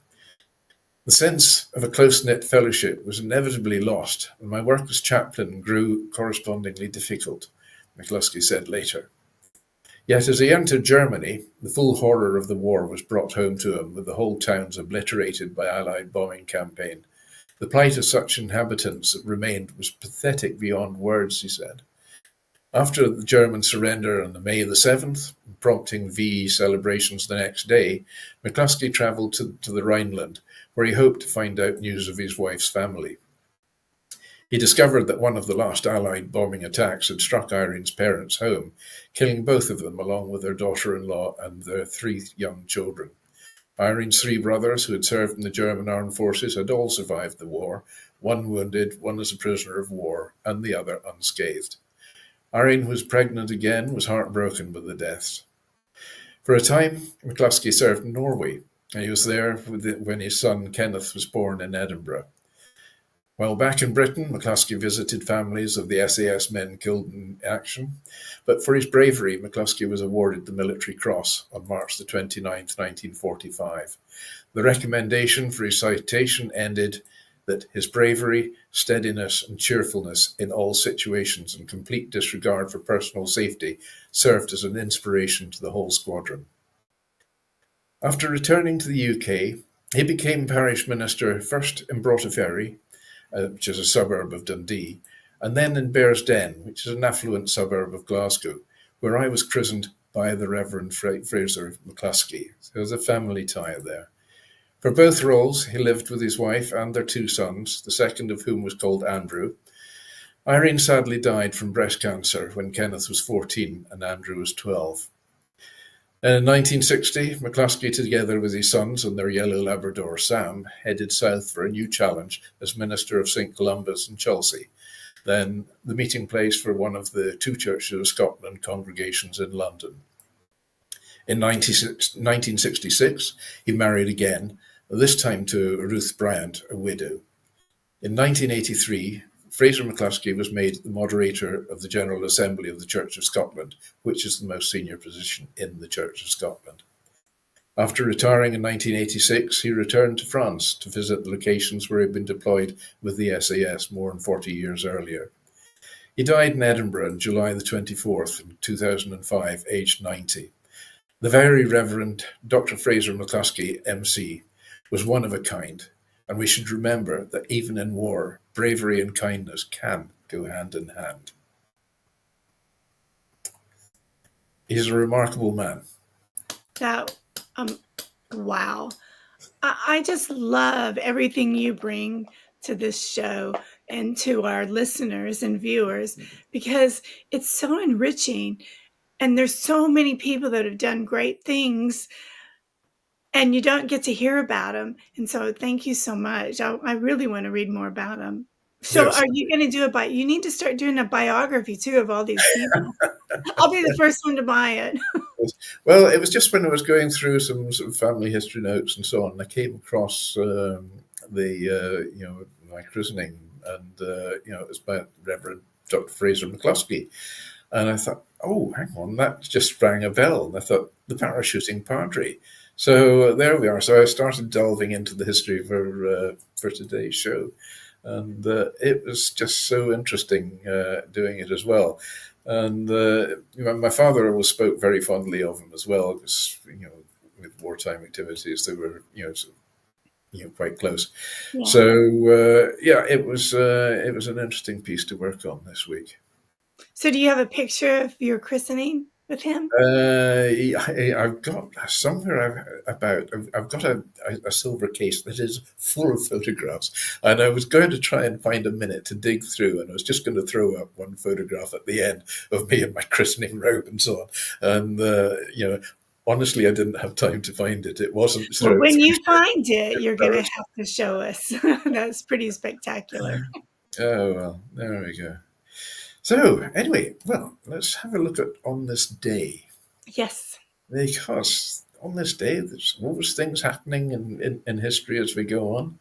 The sense of a close-knit fellowship was inevitably lost, and my work as chaplain grew correspondingly difficult, McCluskey said later. Yet as he entered Germany, the full horror of the war was brought home to him, with the whole towns obliterated by Allied bombing campaign. The plight of such inhabitants that remained was pathetic beyond words, he said. After the German surrender on May the 7th, prompting VE celebrations the next day, McCluskey travelled to the Rhineland, where he hoped to find out news of his wife's family. He discovered that one of the last Allied bombing attacks had struck Irene's parents' home, killing both of them along with their daughter-in-law and their 3 young children. Irene's 3 brothers, who had served in the German armed forces, had all survived the war, one wounded, one as a prisoner of war, and the other unscathed. Irene, who was pregnant again, was heartbroken by the deaths. For a time, McCluskey served in Norway, and he was there when his son Kenneth was born in Edinburgh. While back in Britain, McCluskey visited families of the SAS men killed in action, but for his bravery, McCluskey was awarded the Military Cross on March the 29th, 1945. The recommendation for his citation ended that his bravery, steadiness, and cheerfulness in all situations and complete disregard for personal safety served as an inspiration to the whole squadron. After returning to the UK, he became parish minister first in Broughterferry, which is a suburb of Dundee, and then in Bearsden, which is an affluent suburb of Glasgow, where I was christened by the Reverend Fraser McCluskey. So there's a family tie there. For both roles, he lived with his wife and their 2 sons, the second of whom was called Andrew. Irene sadly died from breast cancer when Kenneth was 14 and Andrew was 12. And in 1960, McCluskey, together with his sons and their yellow Labrador Sam, headed south for a new challenge as Minister of St. Columba's in Chelsea, then the meeting place for one of the 2 Churches of Scotland congregations in London. In 1966, he married again, this time to Ruth Bryant, a widow. In 1983, Fraser McCluskey was made the moderator of the General Assembly of the Church of Scotland, which is the most senior position in the Church of Scotland. After retiring in 1986, he returned to France to visit the locations where he had been deployed with the SAS more than 40 years earlier. He died in Edinburgh on July the 24th, in 2005, aged 90. The Very Reverend Dr. Fraser McCluskey, MC, was one of a kind, and we should remember that even in war, bravery and kindness can go hand in hand. He's a remarkable man. Wow. I just love everything you bring to this show and to our listeners and viewers, because it's so enriching, and there's so many people that have done great things and you don't get to hear about them. And so thank you so much. I really want to read more about them. So Yes. Are you going to do you need to start doing a biography too of all these people. I'll be the first one to buy it. Well, it was just when I was going through some sort of family history notes and so on, I came across my christening, and it was by Reverend Dr. Fraser McCluskey, and I thought, oh, hang on, that just rang a bell. And I thought, the parachuting padre. So there we are. So I started delving into the history for today's show, and it was just so interesting doing it as well. And my father always spoke very fondly of him as well, because with wartime activities they were quite close. Yeah. So it was an interesting piece to work on this week. So do you have a picture of your christening with him? I've got somewhere I've got a silver case that is full of photographs, and I was going to try and find a minute to dig through, and I was just going to throw up one photograph at the end of me in my christening robe and so on. And honestly, I didn't have time to find it. It wasn't. Well, when you find it, you're going to have to show us. That's pretty spectacular. Oh well, there we go. So anyway, well, let's have a look at on this day. Yes. Because on this day, there's always things happening in history as we go on.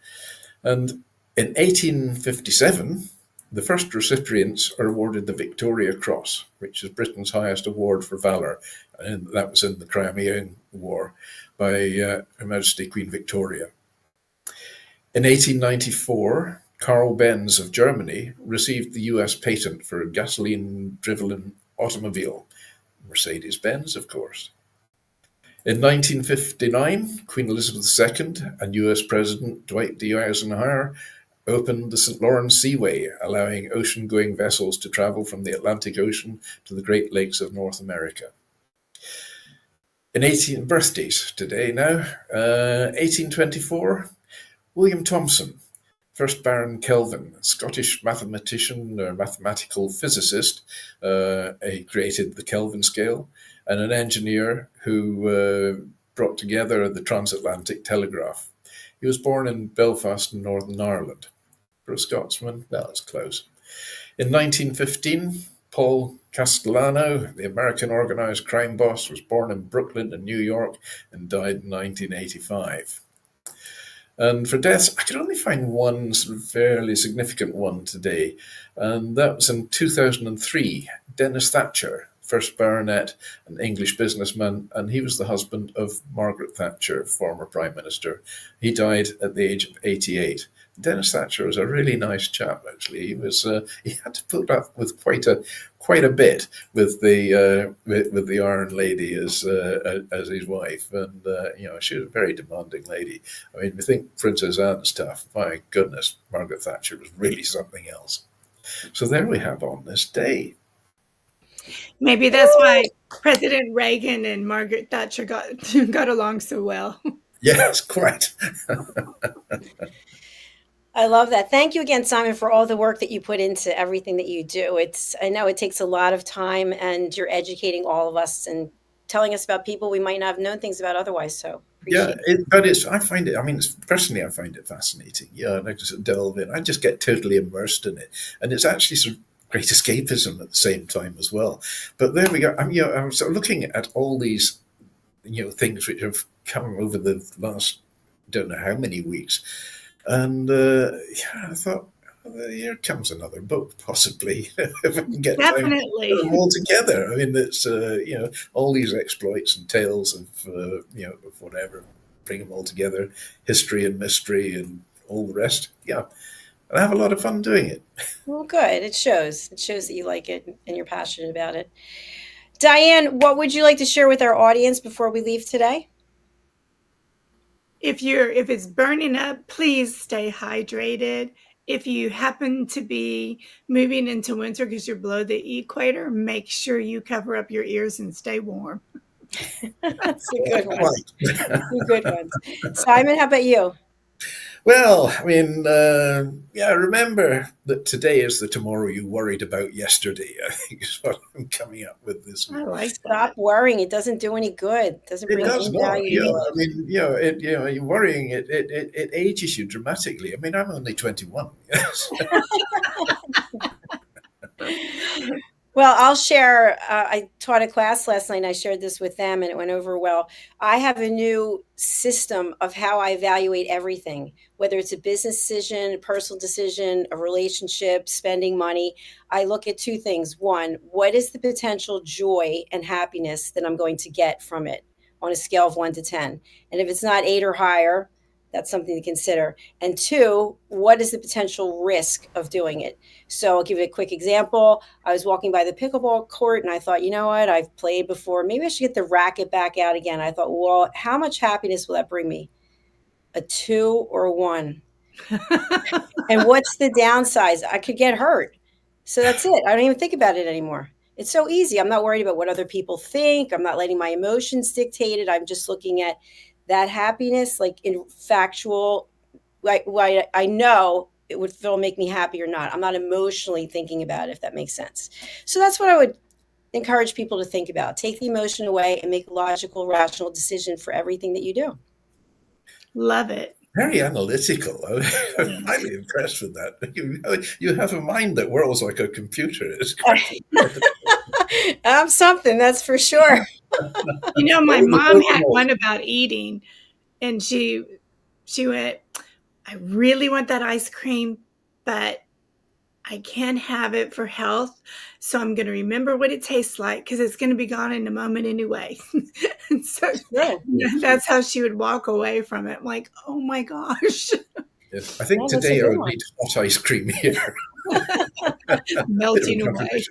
And in 1857, the first recipients are awarded the Victoria Cross, which is Britain's highest award for valour. And that was in the Crimean War by Her Majesty Queen Victoria. In 1894, Carl Benz of Germany received the US patent for a gasoline-driven automobile, Mercedes-Benz, of course. In 1959, Queen Elizabeth II and US President Dwight D. Eisenhower opened the St. Lawrence Seaway, allowing ocean-going vessels to travel from the Atlantic Ocean to the Great Lakes of North America. In 18 birthdays today now, 1824, William Thomson, first Baron Kelvin, a Scottish mathematician or mathematical physicist, created the Kelvin scale, and an engineer who brought together the transatlantic telegraph. He was born in Belfast in Northern Ireland. For a Scotsman, well, it's close. In 1915, Paul Castellano, the American organized crime boss, was born in Brooklyn and New York and died in 1985. And for deaths, I could only find one sort of fairly significant one today, and that was in 2003. Dennis Thatcher, first baronet, an English businessman, and he was the husband of Margaret Thatcher, former Prime Minister. He died at the age of 88. Dennis Thatcher was a really nice chap, actually. He had to put up with quite a bit with the Iron Lady as his wife, and she was a very demanding lady. I mean, we think Princess Anne's tough. My goodness, Margaret Thatcher was really something else. So there we have on this day. Maybe that's why President Reagan and Margaret Thatcher got along so well. Yes, quite. I love that. Thank you again, Simon, for all the work that you put into everything that you do. I know it takes a lot of time, and you're educating all of us and telling us about people we might not have known things about otherwise. So appreciate it. I find it fascinating. Yeah, and I just delve in. I just get totally immersed in it, and it's actually sort of great escapism at the same time as well. But there we go. I'm sort of looking at all these, things which have come over the last don't know how many weeks. And I thought, here comes another book, possibly, if I can get time to put them all together. I mean, it's all these exploits and tales of of whatever, bring them all together, history and mystery and all the rest. Yeah, and I have a lot of fun doing it. Well, good. It shows. It shows that you like it and you're passionate about it. Diane, what would you like to share with our audience before we leave today? If it's burning up, please stay hydrated. If you happen to be moving into winter because you're below the equator, make sure you cover up your ears and stay warm. That's a good one. Two good ones. Simon, how about you? Well, I mean, remember that today is the tomorrow you worried about yesterday, I think is what I'm coming up with this week. I like Stop worrying. It doesn't do any good. It doesn't bring any value. I mean, you're worrying, it ages you dramatically. I mean, I'm only 21. Well, I'll share. I taught a class last night and I shared this with them and it went over well. I have a new system of how I evaluate everything, whether it's a business decision, a personal decision, a relationship, spending money. I look at two things. One, what is the potential joy and happiness that I'm going to get from it on a scale of 1 to 10? And if it's not 8 or higher, that's something to consider. And two, what is the potential risk of doing it? So I'll give you a quick example. I was walking by the pickleball court and I thought, you know what? I've played before. Maybe I should get the racket back out again. I thought, well, how much happiness will that bring me? A 2 or a 1? And what's the downside? I could get hurt. So that's it. I don't even think about it anymore. It's so easy. I'm not worried about what other people think. I'm not letting my emotions dictate it. I'm just looking at that happiness, like in factual, like I know it would still make me happy or not. I'm not emotionally thinking about it, if that makes sense. So that's what I would encourage people to think about. Take the emotion away and make a logical, rational decision for everything that you do. Love it. Very analytical. I'm highly impressed with that. You have a mind that whirls like a computer. It's great. I'm something, that's for sure. You know, my mom had one about eating, and she went, I really want that ice cream, but I can't have it for health. So I'm going to remember what it tastes like because it's going to be gone in a moment anyway. And so that's how she would walk away from it. I'm like, oh my gosh. Yes. I think today I would need hot ice cream here. Melting away.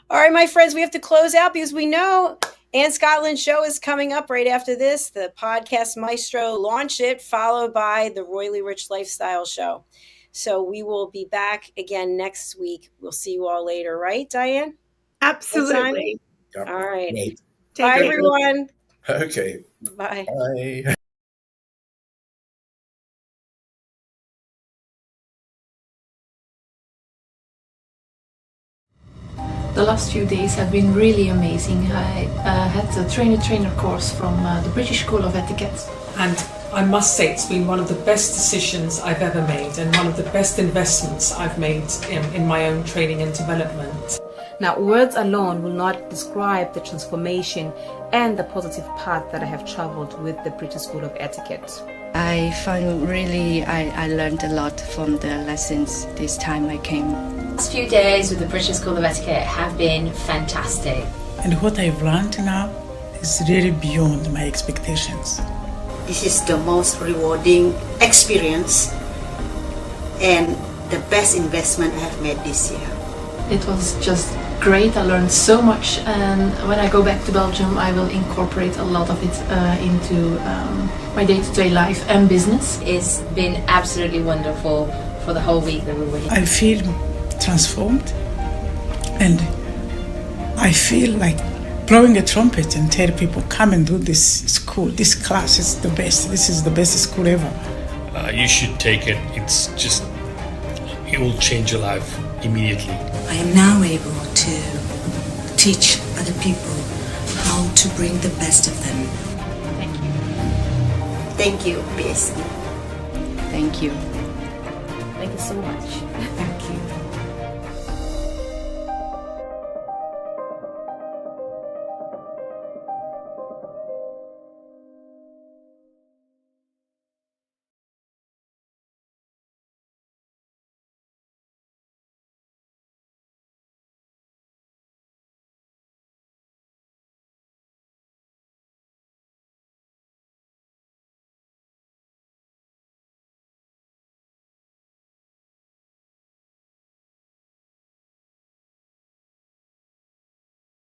All right, my friends, we have to close out because we know Ann Scotland's show is coming up right after this. The Podcast Maestro Launch It, followed by the Royally Rich Lifestyle Show. So we will be back again next week. We'll see you all later, right, Diane? Absolutely. All right. Right. Bye, everyone. Okay. Bye. Bye. The last few days have been really amazing. I had the trainer course from the British School of Etiquette. And I must say it's been one of the best decisions I've ever made and one of the best investments I've made in my own training and development. Now, words alone will not describe the transformation and the positive path that I have traveled with the British School of Etiquette. I find really I learned a lot from the lessons this time I came. The last few days with the British School of Etiquette have been fantastic. And what I've learned now is really beyond my expectations. This is the most rewarding experience and the best investment I have made this year. It was just great. I learned so much, and when I go back to Belgium I will incorporate a lot of it into my day-to-day life and business. It's been absolutely wonderful for the whole week that we were here. I feel transformed, and I feel like blowing a trumpet and tell people, come and do this school, this class is the best, this is the best school ever. You should take it. It will change your life immediately. I am now able to teach other people how to bring the best of them. Thank you. Thank you, BSD. Thank you. Thank you so much.